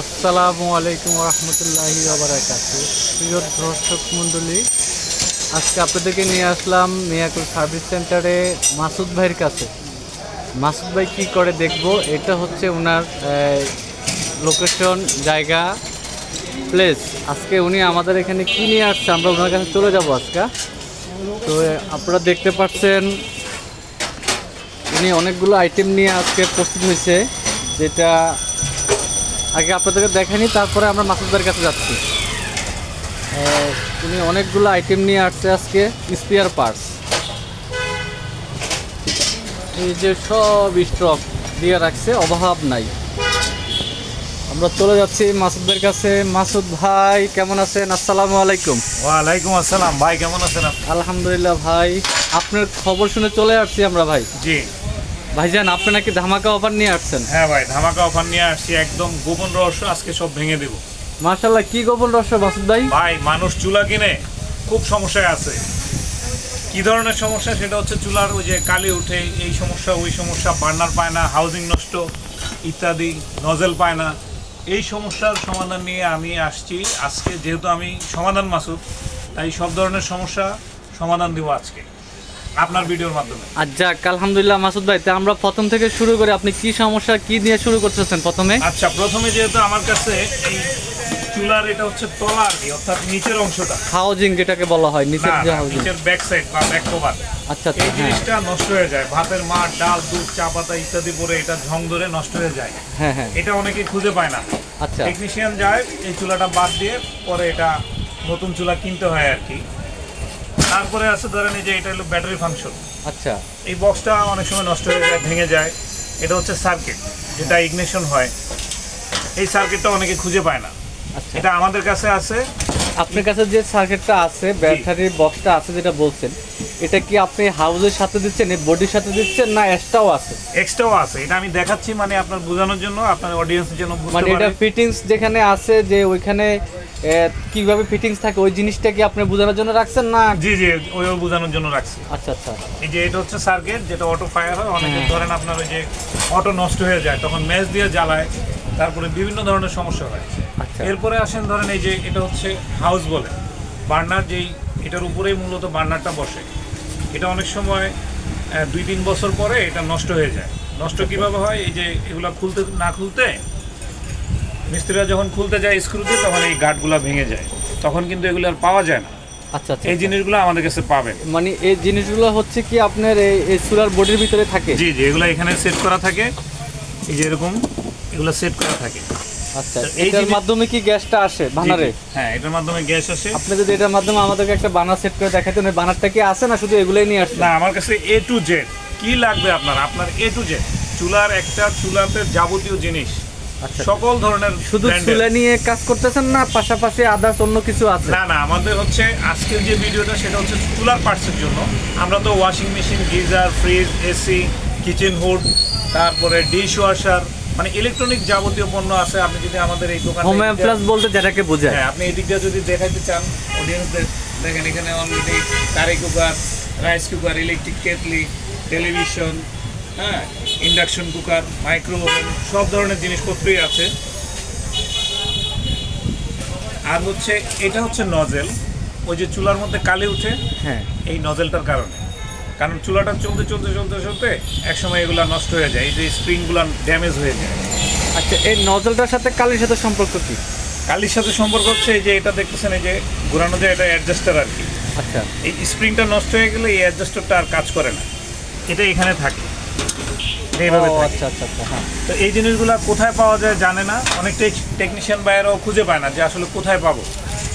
আসসালামু আলাইকুম রহমতুল্লাহি ওয়াবারাকাতু। প্রিয় দর্শক মণ্ডলী, আজকে আপনাদেরকে নিয়ে আসলাম মিয়াকুল সার্ভিস সেন্টারে মাসুদ ভাইয়ের কাছে। মাসুদ ভাই কী করে দেখব, এটা হচ্ছে ওনার লোকেশন, জায়গা, প্লেস। আজকে উনি আমাদের এখানে কী নিয়ে আসছে, আমরা ওনার কাছে চলে যাব আজকে। তো আপনারা দেখতে পাচ্ছেন উনি অনেকগুলো আইটেম নিয়ে আজকে প্রস্তুত হয়েছে, যেটা আগে আপনাদেরকে দেখেনি, তারপরে আমরা মাসুদ ভাইয়ের কাছে যাচ্ছি। উনি অনেকগুলো আইটেম নিয়ে আসছে আজকে, স্পেয়ার পার্টস। এই যে সব স্টক দিয়ে রাখছে, অভাব নাই। আমরা চলে যাচ্ছি মাসুদ ভাইয়ের কাছে। মাসুদ ভাই কেমন আছেন? আসসালামু আলাইকুম। ওয়ালাইকুম আসসালাম ভাই, কেমন আছেন আপনি? আলহামদুলিল্লাহ ভাই, আপনার খবর শুনে চলে আসছি আমরা ভাই। জি ভাইজান, আপনি নাকি ধামাকা অফার নিয়ে আসছেন? হ্যাঁ ভাই, ধামাকা অফার নিয়ে আসছি, একদম গোপন রহস্য আজকে সব ভেঙে দেব। মাশাআল্লাহ, কি গোপন রহস্য মাসুদ ভাই? ভাই, মানুষ চুলা কিনে খুব সমস্যায় আছে। কি ধরনের সমস্যা? সেটা হচ্ছে চুলার ওই যে কালি উঠে, এই সমস্যা ওই সমস্যা, বার্নার পায় না, হাউজিং নষ্ট ইত্যাদি, নজেল পায় না। এই সমস্যার সমাধান নিয়ে আমি আসছি আজকে। যেহেতু আমি সমাধান মাসুদ, তাই সব ধরনের সমস্যা সমাধান দেবো আজকে আপনার ভিডিওর মাধ্যমে। আচ্ছা, আলহামদুলিল্লাহ মাসুদ ভাই, তা আমরা প্রথম থেকে শুরু করে আপনি কি সমস্যা কি নিয়ে শুরু করতেছেন প্রথমে? আচ্ছা, প্রথমে যেহেতু আমার কাছে এই চুলার এটা হচ্ছে তলা আর কি, অর্থাৎ নিচের অংশটা, হাউজিং যেটাকে বলা হয়, নিচের যে হাউজিং, নিচের ব্যাক সাইড বা ব্যাক কভার। আচ্ছা, এই জিনিসটা নষ্ট হয়ে যায়, ভাতের মাঠ, ডাল, দুধ, চা পাতা ইত্যাদি পরে এটা ঝং ধরে নষ্ট হয়ে যায়। হ্যাঁ হ্যাঁ, এটা অনেকে খুঁজে পায় না। আচ্ছা, টেকনিশিয়ান যায় এই চুলাটা বাদ দিয়ে, পরে এটা নতুন চুলা কিনতে হয় আর কি। তারপরে আছে ধরেন এই যে এটা হলো ব্যাটারি ফাংশন। আচ্ছা, এই বক্সটা অনেক সময় নষ্ট হয়ে যায়, ভেঙে যায়। এটা হচ্ছে সার্কিট, যেটা ইগনিশন হয়। এই সার্কিটটা অনেকে খুঁজে পায় না, আচ্ছা। এটা আমাদের কাছে আছে। আপনার কাছে যে সার্কিটটা আছে, ব্যাটারি বক্সটা আছে যেটা বলছেন, এটা কি আপনি হাউজের সাথে দিচ্ছেন, এই বডির সাথে দিচ্ছেন, না এক্সট্রাও আছে? এক্সট্রাও আছে, এটা আমি দেখাচ্ছি মানে আপনার বোঝানোর জন্য, আপনার অডিয়েন্সের জন্য বুঝতে মানে এটা পারে। ফিটিংস যেখানে আছে, যে ওইখানে কিভাবে ফিটিংস থাকে, ওই জিনিসটা কি আপনি বোঝানোর জন্য রাখছেন না? জি জি, ওই বোঝানোর জন্য রাখছি। আচ্ছা আচ্ছা, এই যে এটা হচ্ছে সার্কিট, যেটা অটো ফায়ার হয়। অনেকে ধরেন আপনার ওই যে অটো নষ্ট হয়ে যায়, তখন ম্যাচ দিয়ে জ্বালায়, তারপরে বিভিন্ন ধরনের সমস্যা হয়। আচ্ছা, এরপরে আসেন ধরেন এই যে এটা হচ্ছে হাউস বলে, বার্নার, যেই এটার উপরেই মূলত বার্নারটা বসে। এটা অনেক সময় 2-3 বছর পরে এটা নষ্ট হয়ে যায়। নষ্ট কিভাবে হয়? এই যে এগুলা খুলতে না খুলতে, মিস্ত্রিরা যখন খুলতে যায় স্ক্রু দিয়ে, তখন এই গাঁটগুলা ভেঙে যায়, তখন কিন্তু এগুলো আর পাওয়া যায় না। আচ্ছা আচ্ছা, এই জিনিসগুলো আমাদের কাছে পাবেন। মানে এই জিনিসগুলো হচ্ছে কি আপনার এই চুলার বডির ভিতরে থাকে? জি জি, এগুলো এখানে সেট করা থাকে, এই যে এরকম এগুলো সেট করা থাকে। আচ্ছা, এটার মাধ্যমে কি গ্যাসটা আসে বানারে? হ্যাঁ, এটার মাধ্যমে গ্যাস আসে। আপনি যদি এটার মাধ্যমে আমাদেরকে একটা বানার সেট করে দেখাতেন, ওই বানারটা কি আছে না শুধু এগুলোই নিয়ে আসছে? না, আমার কাছে A to Z কি লাগবে আপনার A to Z চুলার, একটা চুলাতে যাবতীয় জিনিস, আচ্ছা, সকল ধরনের। শুধু চুলা নিয়ে কাজ করতেছেন না, পাশাপাশি আদার্স অন্য কিছু আছে? না না, আমাদের হচ্ছে আজকের যে ভিডিওটা সেটা হচ্ছে চুলার পার্টসের জন্য। আমরা তো washing machine, geyser, fridge, AC, kitchen hood, তারপরে ডিশ ওয়াশার, মানে ইলেকট্রনিক যাবতীয় পণ্য আছে। আপনি যদি আমাদের এই দোকানে হোম অ্যাপ্লায়েন্স বলতে যেটাকে বোঝায়, হ্যাঁ, আপনি এই দিকটা যদি দেখাইতে চান অডিয়েন্সদের, দেখেন এখানে already curry cooker, rice cooker, electric kettle, television, হ্যাঁ, ইন্ডাকশন কুকার, মাইক্রো ওভেন, সব ধরনের জিনিসপত্রই আছে। আর হচ্ছে এটা হচ্ছে নজেল, ওই যে চুলার মধ্যে কালি উঠে, হ্যাঁ, এই নজেলটার কারণে। কারণ চুলাটা চলতে চলতে চলতে চলতে একসময় এগুলা নষ্ট হয়ে যায়, এই যে স্প্রিংগুলো ড্যামেজ হয়ে যায়। আচ্ছা, এই নজলটার সাথে কালির সাথে সম্পর্ক কি? কালির সাথে সম্পর্ক হচ্ছে এই যে এটা দেখতেছেন, এই যে ঘোরানো যায়, এটা অ্যাডজাস্টার আর কি। আচ্ছা, এই স্প্রিংটা নষ্ট হয়ে গেলে এই অ্যাডজাস্টারটা আর কাজ করে না, এটা এখানে থাকে, এইভাবে থাকে। আচ্ছা আচ্ছা আচ্ছা, হ্যাঁ। তো এই জিনিসগুলো কোথায় পাওয়া যায় জানে না, অনেক টেকনিশিয়ান বাইরেও খুঁজে পায় না যে আসলে কোথায় পাবো,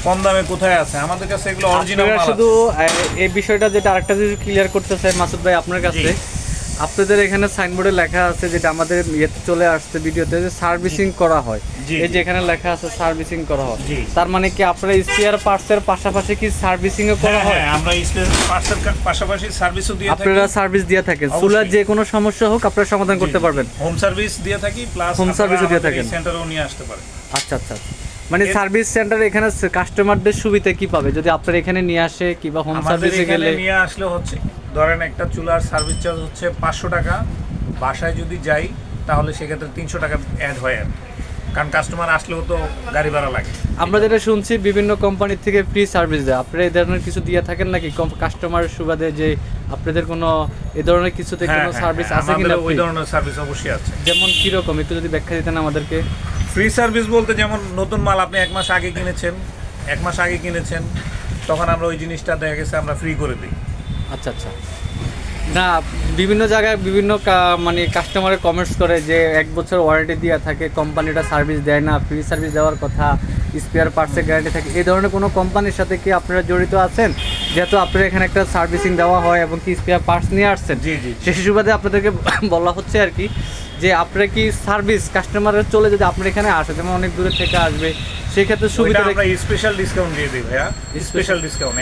কম দামে কোথায় আছে। আমাদের কাছে এগুলো অরিজিনাল মাল। শুধু এই বিষয়টা যেটা আরেকটা যদি ক্লিয়ার করতে চাই মাসুদ ভাই আপনার কাছে, আপনাদের এখানে সাইনবোর্ডে লেখা আছে, যেটা আমাদের ইয়েতে চলে আসছে ভিডিওতে, যে সার্ভিসিং করা হয়। এই যে এখানে লেখা আছে সার্ভিসিং করা হয়, তার মানে কি আপনারা স্পেয়ার পার্টসের পাশাপাশি কি সার্ভিসিংও করা হয়? হ্যাঁ, আমরা স্পেয়ার পার্টসের পাশাপাশি সার্ভিসও দিয়ে থাকি। আপনারা সার্ভিস দিয়ে থাকেন, চুলার যে কোনো সমস্যা হোক আপনারা সমাধান করতে পারবেন? হোম সার্ভিস দিয়ে থাকি, প্লাস হোম সার্ভিসও দিয়ে থাকেন, সেন্টারেও নিয়ে আসতে পারেন। আচ্ছা আচ্ছা, মানে সার্ভিস সেন্টারে এখানে কাস্টমারদের সুবিধা কি পাবে যদি আপনারা এখানে নিয়ে আসে, কিংবা হোম সার্ভিসে গেলে? নিয়ে আসলে হচ্ছে ধরেন একটা চুলার সার্ভিস চার্জ হচ্ছে 500 টাকা, বাসায় যদি যাই তাহলে সেক্ষেত্রে 300 টাকা অ্যাড হয় আর। কারণ কাস্টমার আসলেও তো গাড়ি ভাড়া লাগে। আমরা যেটা শুনছি বিভিন্ন কোম্পানি থেকে ফ্রি সার্ভিস দেয়, আপনারা এই ধরনের কিছু দিয়ে থাকেন নাকি কাস্টমারের সুবাদে, যে আপনাদের কোনো এই ধরনের কিছুতে কোনো সার্ভিস আছে কিনা? ওই ধরনের সার্ভিস অবশ্যই আছে। যেমন কিরকম একটু যদি ব্যাখ্যা দিতেন আমাদেরকে। ফ্রি সার্ভিস বলতে যেমন নতুন মাল আপনি 1 মাস আগে কিনেছেন, তখন আমরা ওই জিনিসটা দেখা গেছে আমরা ফ্রি করে দিই। আচ্ছা আচ্ছা। না, বিভিন্ন জায়গায় বিভিন্ন মানে কাস্টমারের কমেন্টস করে যে 1 বছর ওয়ারেন্টি দেওয়া থাকে, কোম্পানিটা সার্ভিস দেয় না, ফ্রি সার্ভিস দেওয়ার কথা, স্পেয়ার পার্টসের গ্যারান্টি থাকে। এই ধরনের কোনো কোম্পানির সাথে কি আপনারা জড়িত আছেন? যেহেতু আপনারা এখানে একটা সার্ভিসিং দেওয়া হয় এবং কি স্পেয়ার পার্টস নিয়ে আসছেন, জি জি, সেই সুবাদে আপনাদেরকে বলা হচ্ছে আর কি যে আপনারা কি সার্ভিস কাস্টমারের চলে যদি আপনার এখানে আসে, যেমন অনেক দূরে থেকে আসবে, সেই ক্ষেত্রে সুবিধা আমরা স্পেশাল ডিসকাউন্ট দিয়ে দিই ভাইয়া, স্পেশাল ডিসকাউন্ট।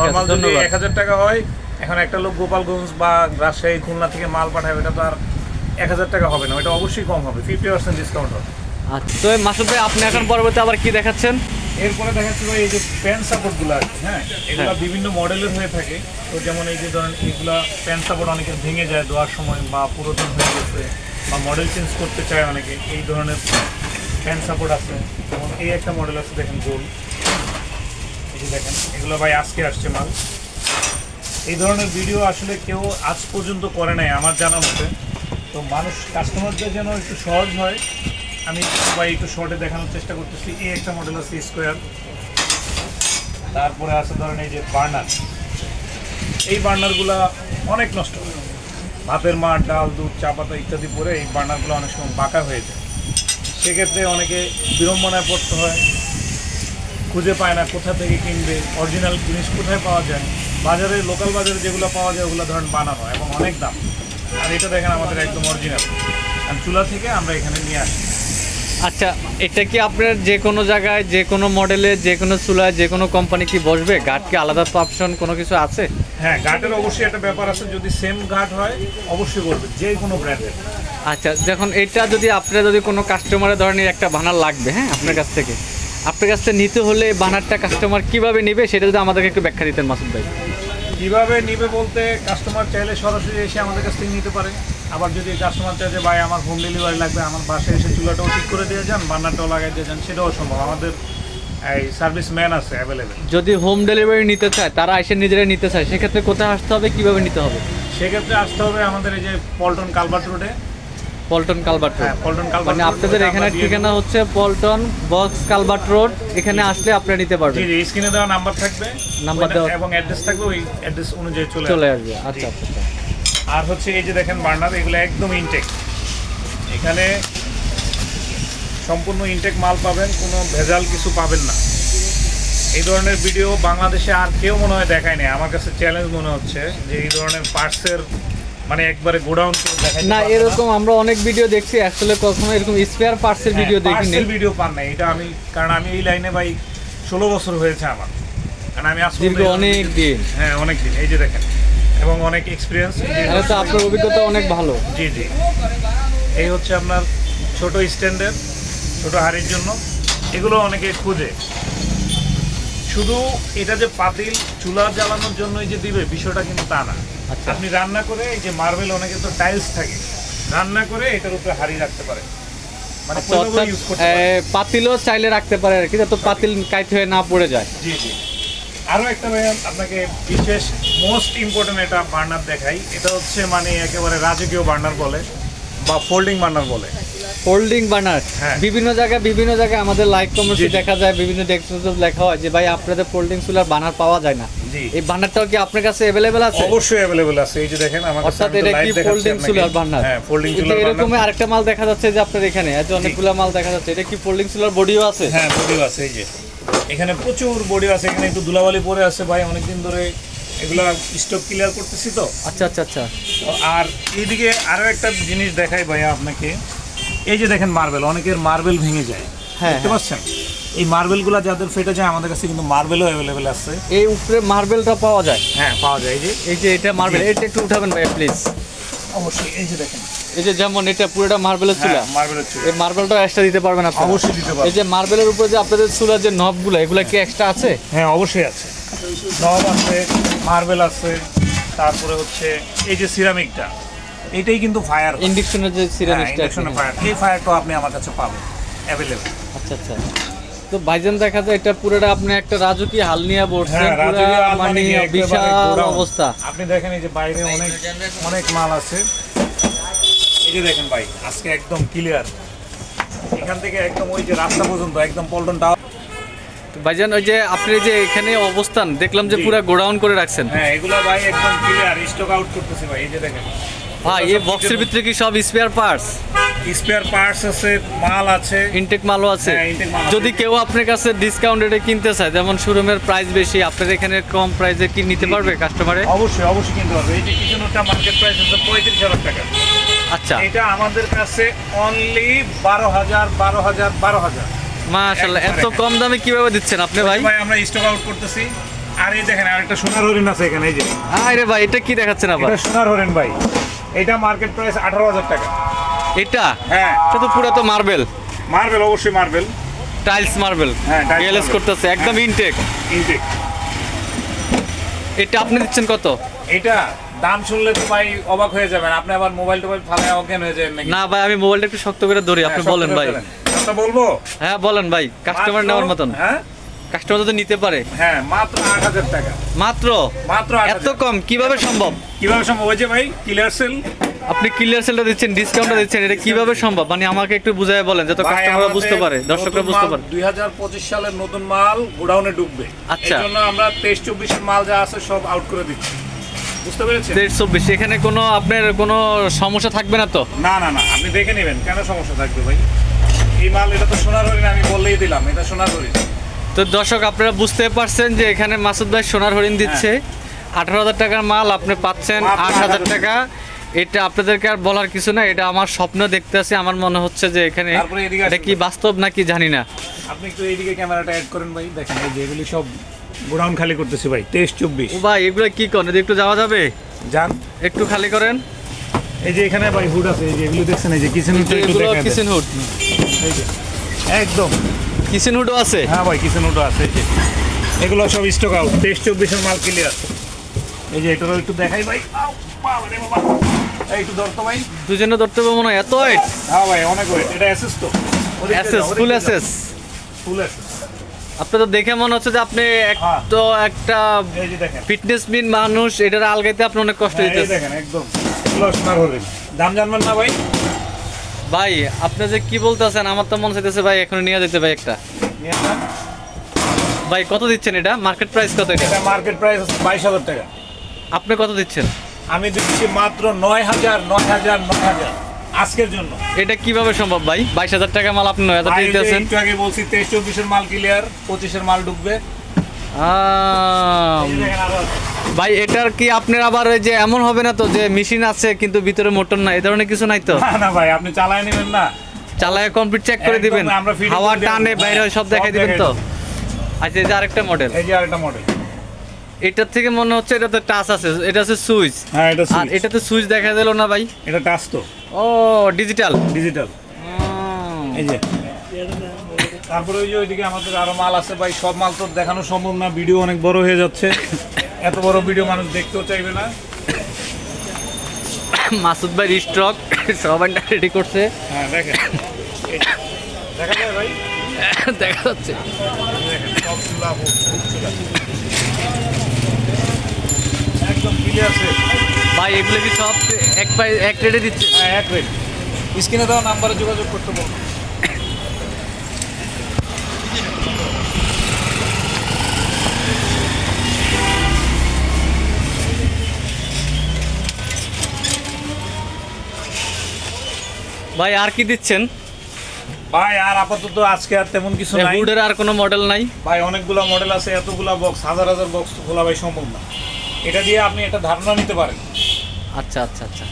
নরমাল যদি 1000 টাকা হয়, এখন একটা লোক গোপালগঞ্জ বা রাজশাহী খুলনা থেকে মাল পাঠাবে, এটা তো আর 1000 টাকা হবে না, এটা অবশ্যই কম হবে, 50% ডিসকাউন্ট হবে। আচ্ছা, তো মাসুদ ভাই আপনি এখন পরবর্তী আবার কি দেখাচ্ছেন? এরপরে দেখাচ্ছি ভাই এই যে প্যান সাপোর্টগুলো আছে, হ্যাঁ এগুলো বিভিন্ন মডেলের হয়ে থাকে। তো যেমন এই যে ধরেন এইগুলা প্যান সাপোর্ট অনেকের ভেঙে যায় দেওয়ার সময়, বা পুরাতন হয়ে গেছে, বা মডেল চেঞ্জ করতে চায় অনেকে, এই ধরনের প্যান সাপোর্ট আছে। যেমন এই একটা মডেল আছে দেখেন গোল, এই যে দেখেন এগুলো ভাই আজকে আসছে মাল। এই ধরনের ভিডিও আসলে কেউ আজ পর্যন্ত করে নাই আমার জানা মতে। তো মানুষ কাস্টমারদের যেন একটু সহজ হয়, আমি ভাই একটু শর্টে দেখানোর চেষ্টা করতেছি। এই একটা মডেল আছে স্কোয়ার, তারপরে আছে ধরেন এই যে বার্নার। এই বার্নারগুলো অনেক নষ্ট হয়, ভাতের মাঠ, ডাল, দুধ, চা পাতা ইত্যাদি পরে এই বার্নারগুলো অনেক সময় বাঁকা হয়ে যায়। সেক্ষেত্রে অনেকে বিড়ম্বনায় পড়তে হয়, খুঁজে পায় না কোথা থেকে কিনবে, অরিজিনাল জিনিস কোথায় পাওয়া যায়। বাজারে, লোকাল বাজারে যেগুলো পাওয়া যায় ওগুলো ধরেন বানানো এবং অনেক দাম। আর এটা দেখেন আমাদের একদম অরিজিনাল, আর চুলা থেকে আমরা এখানে নিয়ে আসি। আচ্ছা, এটা কি আপনার যে কোনো জায়গায়, যে কোনো মডেলে, যে কোনো চুলায়, যে কোনো কোম্পানি কি বসবে? গার্ড কি আলাদা অপশন কোনো কিছু আছে? হ্যাঁ, গার্ডের অবশ্যই একটা ব্যাপার আছে, যদি সেম গার্ড হয় অবশ্যই বলবে, যে কোনো ব্র্যান্ডের। আচ্ছা, যখন এটা যদি আপনার যদি কোনো কাস্টমারের ধরনের একটা বানার লাগবে, হ্যাঁ আপনার কাছ থেকে নিতে হলে বানারটা কাস্টমার কিভাবে নেবে সেটা যদি আমাদেরকে একটু ব্যাখ্যা দিতেন মাসুদ ভাই। কীভাবে নিবে বলতে, কাস্টমার চাইলে সরাসরি এসে আমাদের কাছ থেকে নিতে পারে। আবার যদি কাস্টমার চায় যে ভাই আমার হোম ডেলিভারি লাগবে, আমার বাসায় এসে চুলাটাও ঠিক করে দিয়ে যান, বান্নারটাও লাগাই দিয়ে যান, সেটাও সম্ভব। আমাদের এই সার্ভিস ম্যান আছে অ্যাভেলেবেল। যদি হোম ডেলিভারি নিতে চায়, তারা এসে নিজেরা নিতে চায়, সেক্ষেত্রে কোথায় আসতে হবে, কিভাবে নিতে হবে? সেক্ষেত্রে আসতে হবে আমাদের এই যে পল্টন কালভার্ট রোডে। পল্টন কালভার্ট রোড, হ্যাঁ পল্টন কালভার্ট, মানে আপনাদের এখানে ঠিকানা হচ্ছে পল্টন বক্স কালভার্ট রোড। এখানে আসলে আপনারা নিতে পারবেন। জি জি, স্ক্রিনে দেওয়া নাম্বার থাকবে, নাম্বার দেওয়া এবং অ্যাড্রেস থাকবে, ওই অ্যাড্রেস অনুযায়ী চলে আসবে। আচ্ছা আচ্ছা। আর হচ্ছে এই যে দেখেন বার্নার, এগুলো একদম ইনটেক, এখানে সম্পূর্ণ ইনটেক মাল পাবেন, কোনো ভেজাল কিছু পাবেন না। এই ধরনের ভিডিও বাংলাদেশে আর কেউ মনে হয় দেখায় না। আমার কাছে চ্যালেঞ্জ মনে হচ্ছে যে এই ধরনের পার্টসের মানে একবারে গোডাউন দেখায় না, এরকম আমরা অনেক ভিডিও দেখছি, আসলে কখনো এরকম স্পেয়ার পার্টসের ভিডিও দেখিনি। ভিডিও পান না এটা আমি, কারণ আমি এই লাইনে ভাই 16 বছর হয়েছে আমার, কারণ আমি আসলে অনেক দিন, হ্যাঁ অনেক দিন, এই যে দেখেন, এবং অনেক এক্সপিরিয়েন্স। তাহলে তো আপনার অভিজ্ঞতা অনেক ভালো। জি জি, এই হচ্ছে আপনার ছোট স্ট্যান্ডের, ছোট হাড়ির জন্য, এগুলো অনেকে খুঁজে। শুধু এটা যে পাতিল চুলা জ্বালানোর জন্যই যে দিবে বিষয়টা কিন্তু তা না। আচ্ছা, আপনি রান্না করে, এই যে মার্বেল অনেকে তো টাইলস থাকে, রান্না করে এটার উপরে হাড়ি রাখতে পারে, মানে পাতিলও চাইলে রাখতে পারে আর কি, যাতে পাতিল কাইট হয়ে না পড়ে যায়। জি জি। আরও একটা আপনাকে বিশেষ মোস্ট ইম্পর্টেন্ট এটা বার্নার দেখাই। এটা হচ্ছে মানে একেবারে রাজকীয় বার্নার বলে, বা ফোল্ডিং বার্নার বলে। ফোল্ডিং বার্নার, হ্যাঁ। বিভিন্ন জায়গায় আমাদের লাইক কমেন্টে দেখা যায়, বিভিন্ন ডেস্কটপ লেখা হয় যে ভাই আপনাদের ফোল্ডিং চুলার বার্নার পাওয়া যায় না। এই বার্নারটাও কি আপনার কাছে अवेलेबल আছে? অবশ্যই अवेलेबल আছে, এই যে দেখেন আমার কাছে। অর্থাৎ এটা কি ফোল্ডিং চুলার বার্নার? হ্যাঁ, ফোল্ডিং চুলার বার্নার। এরকম আরেকটা মাল দেখা যাচ্ছে যে আপনাদের এখানে এত অনেকগুলো মাল দেখা যাচ্ছে, এটা কি ফোল্ডিং চুলার বডিও আছে? হ্যাঁ বডিও আছে, এই যে এখানে প্রচুর বডি আছে। এখানে একটু ধুলাবালি পড়ে আছে ভাই, অনেকদিন ধরে এগুলা স্টক ক্লিয়ার করতেছি তো। আচ্ছা আচ্ছা আচ্ছা। আর এইদিকে আরো একটা জিনিস দেখাই ভাইয়া আপনাকে, এই যে দেখেন মার্বেল, অনেকের মার্বেল ভেঙে যায়, দেখতে পাচ্ছেন? এই মার্বেলগুলো যাদের ফেটে যায়, আমাদের কাছে কিন্তু মার্বেলও অ্যাভেলেবেল আছে। এই উপরে মার্বেলটা পাওয়া যায়? হ্যাঁ পাওয়া যায়। এই যে এটা মার্বেল, এটা একটু উঠাবেন ভাই প্লিজ। অবশ্যই, এই যে দেখেন, এই যে যেমন এটা পুরোটা মার্বেলের চুলা, মার্বেলের চুলা, এই মার্বেলটা এক্সট্রা দিতে পারবেন আপনি? অবশ্যই দিতে পারবেন। এই যে মার্বেলের উপরে যে আপনাদের চুলার যে নবগুলো, এগুলা কি এক্সট্রা আছে? হ্যাঁ অবশ্যই আছে, নব আছে, মার্বেল আছে। তারপরে হচ্ছে এই যে সিরামিকটা, এটাই কিন্তু ফায়ার, ইন্ডাকশনের যে সিরামিকটা, ফায়ার, এই ফায়ারটা আপনি আমার কাছে পাবেন। অ্যাভেলেবল। আচ্ছা আচ্ছা। তো ভাইজান দেখা যায় এটা পুরোটা আপনি একটা রাজকীয় হাল নিয়ে বসছেন, হ্যাঁ, পুরো রাজকীয় হাল মানে মানে কি, একেবারে বিশাল গোডাউন। অবস্থা। আপনি দেখেন এই যে বাইরে অনেক অনেক মাল আছে। এই যে দেখেন ভাই, আজকে একদম ক্লিয়ার, এখান থেকে একদম ওই যে রাস্তা পর্যন্ত একদম পল্টন টাওয়ার। তো ভাইজান ওই যে আপনি যে এখানে অবস্থান দেখলাম যে জি। পুরো গোডাউন করে রাখছেন। হ্যাঁ, এগুলা ভাই একদম ক্লিয়ার, স্টক আউট করতেছি ভাই। এই যে দেখেন ভাই এই বক্সের ভিতরে কি সব স্পেয়ার পার্টস, স্পেয়ার পার্টস আছে, মাল আছে, ইনটেক মালও আছে? হ্যাঁ, intake মাল আছে। যদি কেউ আপনার কাছে ডিসকাউন্ট রেটে কিনতে চায়, যেমন শোরুমের প্রাইস বেশি, আপনার এখানে কম প্রাইসে কি নিতে পারবে কাস্টমারে? অবশ্যই অবশ্যই কিনতে পারবে। এই যে কিচেনটা মার্কেট প্রাইস আছে 35,000 টাকা, আচ্ছা এটা আমাদের কাছে অনলি 12,000। মাশাআল্লাহ, এত কম দামে কিভাবে দিচ্ছেন আপনি ভাই? ভাই আমরা স্টক আউট করতেছি। আর এই দেখেন আরেকটা সোনার হরিণ আছে এখানে, এই যে আরে ভাই এটা কি দেখাচ্ছেন আবার? এটা সোনার হরিণ ভাই, এটা মার্কেট প্রাইস 18,000 টাকা। এটা হ্যাঁ, এটা তো পুরো তো মার্বেল, মার্বেল, অবশ্যই মার্বেল, টাইলস মার্বেল, হ্যাঁ, tiles এলএস marble। করতেছে একদম ইনটেক। ইনটেক। এটা আপনি দিচ্ছেন কত? এটা দাম শুনলে তো ভাই অবাক হয়ে যাবেন, আপনি আবার মোবাইল টোবাইল ফালায় অজ্ঞান হয়ে যাবেন নাকি? না ভাই আমি মোবাইলটা একটু শক্ত করে ধরি, আপনি হ্যাঁ, বলেন সত্তর ভাই। বলেন। আচ্ছা বলবো, হ্যাঁ বলেন ভাই, কাস্টমার মাত্র- নেওয়ার মতন, হ্যাঁ কাস্টমার যদি নিতে পারে। হ্যাঁ, মাত্র 8,000 টাকা। মাত্র মাত্র এত 8,000। কম কিভাবে সম্ভব? কিভাবে সম্ভব? ওই যে ভাই ক্লিয়ার সেল। আপনি ক্লিয়ার সেলটা দিচ্ছেন, ডিসকাউন্টটা দিচ্ছেন, এটা কিভাবে সম্ভব? মানে আমাকে একটু বুঝায় বলেন যাতে কাস্টমাররা বুঝতে পারে, দর্শকরা বুঝতে পারে। 2025 সালের নতুন মাল গোডাউনে ঢুকবে, আচ্ছা। এই জন্য আমরা 23-24 এর মাল যা আছে সব আউট করে দিচ্ছি, বুঝতে পেরেছেন? 23-24 এখানে কোনো আপনার কোনো সমস্যা থাকবে না তো? না না না, আপনি দেখে নেবেন, কেন সমস্যা থাকবে ভাই? এই মাল, এটা তো সোনার হরিণ, আমি বললেই দিলাম এটা সোনার হরিণ। তো দর্শক আপনারা বুঝতে পারছেন যে এখানে মাসুদ ভাই সোনার হরিণ দিচ্ছে, 18,000 টাকার মাল আপনি পাচ্ছেন মাত্র 8,000 টাকা। এটা আপনাদেরকে আর বলার কিছু না, এটা আমার স্বপ্ন দেখতে আছে, আমার মনে হচ্ছে যে এখানে তারপরে এদিকে এটা আসুন কি ভাই। বাস্তব নাকি জানি না। আপনি একটু এইদিকে ক্যামেরাটা অ্যাড করেন ভাই, দেখেন এই যে এগুলি সব গোডাউন খালি করতেছি ভাই, 23-24। ও ভাই এগুলো কি করেন, এদিকে একটু যাওয়া যাবে? যান, একটু খালি করেন। এই যে এখানে ভাই হুড আছে, এই যে এগুলো দেখছেন, এই যে কিচেন হুড, একটু এগুলো দেখেন কিচেন হুড, এই যে একদম। কিচেন হুডও আছে? হ্যাঁ ভাই, কিচেন হুডও আছে, এই যে এগুলো সব স্টক আউট, 23-24 এর মাল ক্লিয়ার। এই যে এটারও একটু দেখাই ভাই। আউ, বাবা রে বাবা, এই একটু ধরতো ভাই। দুজনে ধরতে পারবো মনে হয়, এত ওয়েট। হ্যাঁ ভাই, অনেক ওয়েট, এটা অ্যাসেস তো, অ্যাসেস, ফুল অ্যাসেস। ফুল অ্যাসেস। আপনি তো দেখে মনে হচ্ছে যে আপনি তো একটা এই যে দেখেন, ফিটনেস মিন মানুষ, এটার আলগাইতে আপনি অনেক কষ্ট হ্যাঁ, এই দিতেছেন। দেখেন একদম এগুলো সোনার হরিণ। দাম জানবেন না ভাই? ভাই আপনি যে কি বলতেছেন, আমার তো মন চাইতেছে ভাই এখন নিয়ে যেতে ভাই একটা। নিয়ে যান। ভাই কত দিচ্ছেন এটা? মার্কেট প্রাইস কত এটা? এটা মার্কেট প্রাইস 22,000 টাকা, আপনি কত দিচ্ছেন? আমি দিচ্ছি মাত্র 9,000 আজকের জন্য। এটা কিভাবে সম্ভব ভাই? 22,000 টাকা মাল আপনি 9,000 ভাই, এই যে দিতেছেন? একটু আগে বলছি 23-24 এর মাল ক্লিয়ার, 25 এর মাল ঢুকবে। এই যে দেখেন আরো আছে। ভাই এটার কি আপনার আবার ওই যে এমন হবে না তো যে মেশিন আছে কিন্তু ভিতরে মোটর না, এই ধরনের কিছু নাই তো? না না ভাই, আপনি চালায় নেবেন না, চালায় কমপ্লিট চেক করে একদম দিবেন, আমরা fitting হাওয়া করে দিয়ে টানে দেব। বাইরে হয় সব সব দেখাই দিবেন দেখাই তো? দেব। আচ্ছা এই যে আরেকটা মডেল, এই যে আরেকটা মডেল। এটার থেকে মনে হচ্ছে এটাতে টাচ আছে, এটা আছে সুইচ, হ্যাঁ, এটা আর switch। এটাতে সুইচ দেখা দিল না ভাই? এটা টাচ তো, ও ডিজিটাল। ডিজিটাল। এই যে তারপরে ওই যে ওইদিকে আমাদের আরো মাল আছে ভাই, সব মাল তো দেখানো সম্ভব না, ভিডিও অনেক বড় হয়ে যাচ্ছে, এত বড় ভিডিও মানুষ দেখতেও চাইবে না। মাসুদ ভাই স্টক সব রেডি করছে, হ্যাঁ দেখেন, এই যে, দেখা যায় ভাই, দেখা যাচ্ছে। দেখেন সব চুলা, ফুল চুলা, একদম ক্লিয়ার সেট। ভাই এগুলো কি সব এক রেটে দিচ্ছে? হ্যাঁ, এক রেট। স্ক্রিনে দেওয়া নাম্বারে যোগাযোগ করতে বলুন। ভাই আর কি দিচ্ছেন? ভাই আর আপাতত আজকে আর তেমন কিছু নাই হুডের আর কোনো মডেল নাই? ভাই, অনেকগুলো মডেল আছে, এতগুলা বক্স, হাজার হাজার বক্স তো খোলা ভাই সম্ভব না, এটা দিয়ে আপনি একটা ধারণা নিতে পারেন। আচ্ছা আচ্ছা আচ্ছা।